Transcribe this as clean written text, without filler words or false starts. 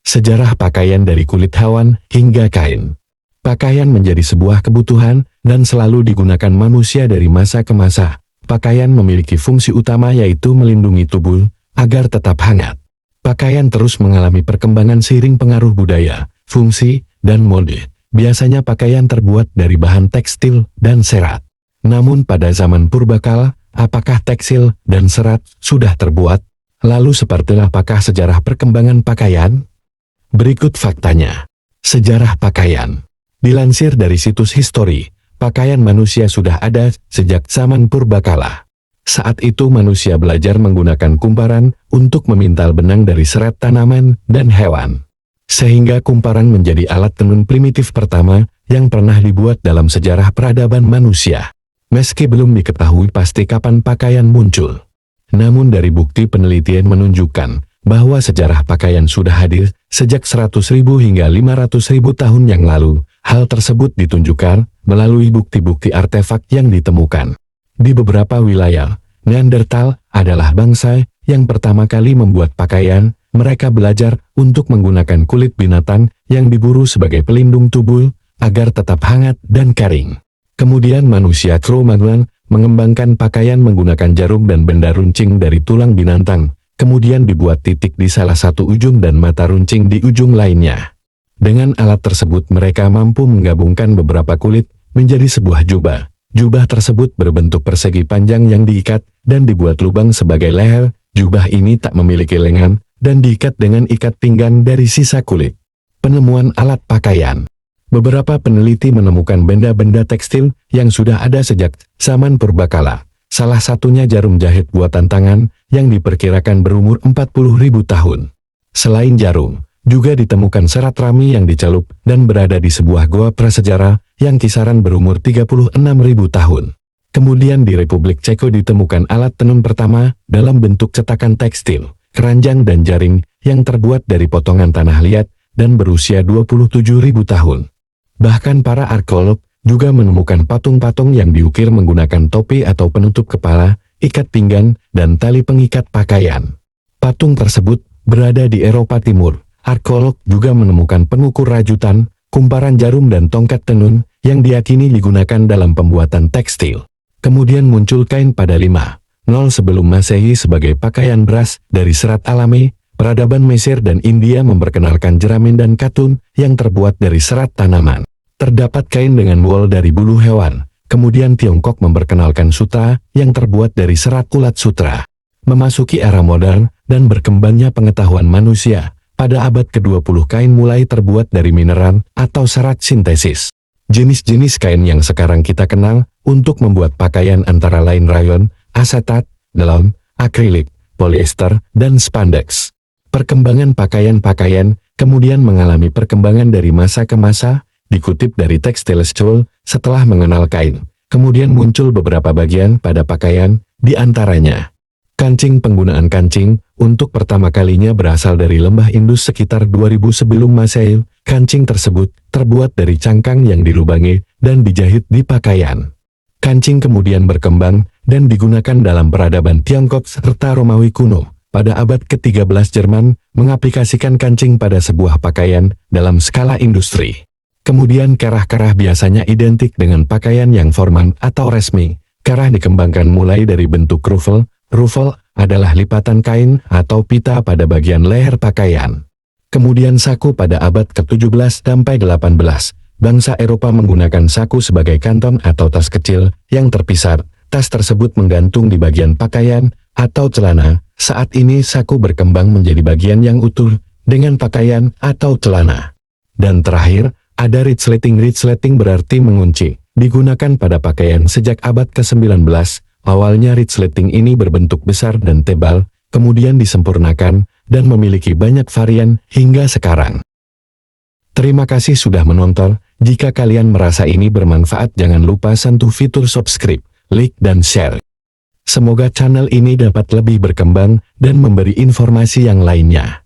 Sejarah pakaian dari kulit hewan hingga kain. Pakaian menjadi sebuah kebutuhan dan selalu digunakan manusia dari masa ke masa. Pakaian memiliki fungsi utama yaitu melindungi tubuh agar tetap hangat. Pakaian terus mengalami perkembangan seiring pengaruh budaya, fungsi, dan mode. Biasanya pakaian terbuat dari bahan tekstil dan serat. Namun pada zaman purbakala, apakah tekstil dan serat sudah terbuat? Lalu seperti apakah sejarah perkembangan pakaian? Berikut faktanya. Sejarah pakaian. Dilansir dari situs histori, pakaian manusia sudah ada sejak zaman purbakala. Saat itu manusia belajar menggunakan kumparan untuk memintal benang dari serat tanaman dan hewan. Sehingga kumparan menjadi alat tenun primitif pertama yang pernah dibuat dalam sejarah peradaban manusia. Meski belum diketahui pasti kapan pakaian muncul. Namun dari bukti penelitian menunjukkan bahwa sejarah pakaian sudah hadir sejak 100.000 hingga 500.000 tahun yang lalu. Hal tersebut ditunjukkan melalui bukti-bukti artefak yang ditemukan. Di beberapa wilayah, Neandertal adalah bangsa yang pertama kali membuat pakaian. Mereka belajar untuk menggunakan kulit binatang yang diburu sebagai pelindung tubuh agar tetap hangat dan kering. Kemudian manusia Cro-Magnon mengembangkan pakaian menggunakan jarum dan benda runcing dari tulang binatang. Kemudian dibuat titik di salah satu ujung dan mata runcing di ujung lainnya. Dengan alat tersebut mereka mampu menggabungkan beberapa kulit menjadi sebuah jubah. Jubah tersebut berbentuk persegi panjang yang diikat dan dibuat lubang sebagai leher. Jubah ini tak memiliki lengan dan diikat dengan ikat pinggang dari sisa kulit. Penemuan alat pakaian. Beberapa peneliti menemukan benda-benda tekstil yang sudah ada sejak zaman purbakala. Salah satunya jarum jahit buatan tangan yang diperkirakan berumur 40.000 tahun. Selain jarum, juga ditemukan serat rami yang dicelup dan berada di sebuah goa prasejarah yang kisaran berumur 36.000 tahun. Kemudian di Republik Ceko ditemukan alat tenun pertama dalam bentuk cetakan tekstil, keranjang dan jaring yang terbuat dari potongan tanah liat dan berusia 27.000 tahun. Bahkan para arkeolog juga menemukan patung-patung yang diukir menggunakan topi atau penutup kepala, ikat pinggang, dan tali pengikat pakaian. Patung tersebut berada di Eropa Timur. Arkeolog juga menemukan pengukur rajutan, kumparan jarum dan tongkat tenun yang diyakini digunakan dalam pembuatan tekstil. Kemudian muncul kain pada 5.0 sebelum Masehi sebagai pakaian beras dari serat alami. Peradaban Mesir dan India memperkenalkan jerami dan katun yang terbuat dari serat tanaman. Terdapat kain dengan wol dari bulu hewan. Kemudian Tiongkok memperkenalkan sutra yang terbuat dari serat ulat sutra. Memasuki era modern dan berkembangnya pengetahuan manusia. Pada abad ke-20 kain mulai terbuat dari mineral atau serat sintesis. Jenis-jenis kain yang sekarang kita kenal untuk membuat pakaian antara lain rayon, asetat, nilon, akrilik, polyester, dan spandex. Perkembangan pakaian kemudian mengalami perkembangan dari masa ke masa, dikutip dari Textiles School, setelah mengenal kain. Kemudian muncul beberapa bagian pada pakaian, di antaranya kancing. Penggunaan kancing untuk pertama kalinya berasal dari lembah Indus sekitar 2000 sebelum Masehi. Kancing tersebut terbuat dari cangkang yang dilubangi dan dijahit di pakaian. Kancing kemudian berkembang dan digunakan dalam peradaban Tiongkok serta Romawi kuno. Pada abad ke-13 Jerman mengaplikasikan kancing pada sebuah pakaian dalam skala industri. Kemudian kerah-kerah biasanya identik dengan pakaian yang formal atau resmi. Kerah dikembangkan mulai dari bentuk ruffle. Ruffle adalah lipatan kain atau pita pada bagian leher pakaian. Kemudian saku pada abad ke-17 sampai 18. Bangsa Eropa menggunakan saku sebagai kantong atau tas kecil yang terpisah. Tas tersebut menggantung di bagian pakaian atau celana. Saat ini saku berkembang menjadi bagian yang utuh dengan pakaian atau celana. Dan terakhir, ada resleting. Resleting berarti mengunci. Digunakan pada pakaian sejak abad ke-19. Awalnya resleting ini berbentuk besar dan tebal, kemudian disempurnakan, dan memiliki banyak varian hingga sekarang. Terima kasih sudah menonton. Jika kalian merasa ini bermanfaat, jangan lupa sentuh fitur subscribe, like, dan share. Semoga channel ini dapat lebih berkembang dan memberi informasi yang lainnya.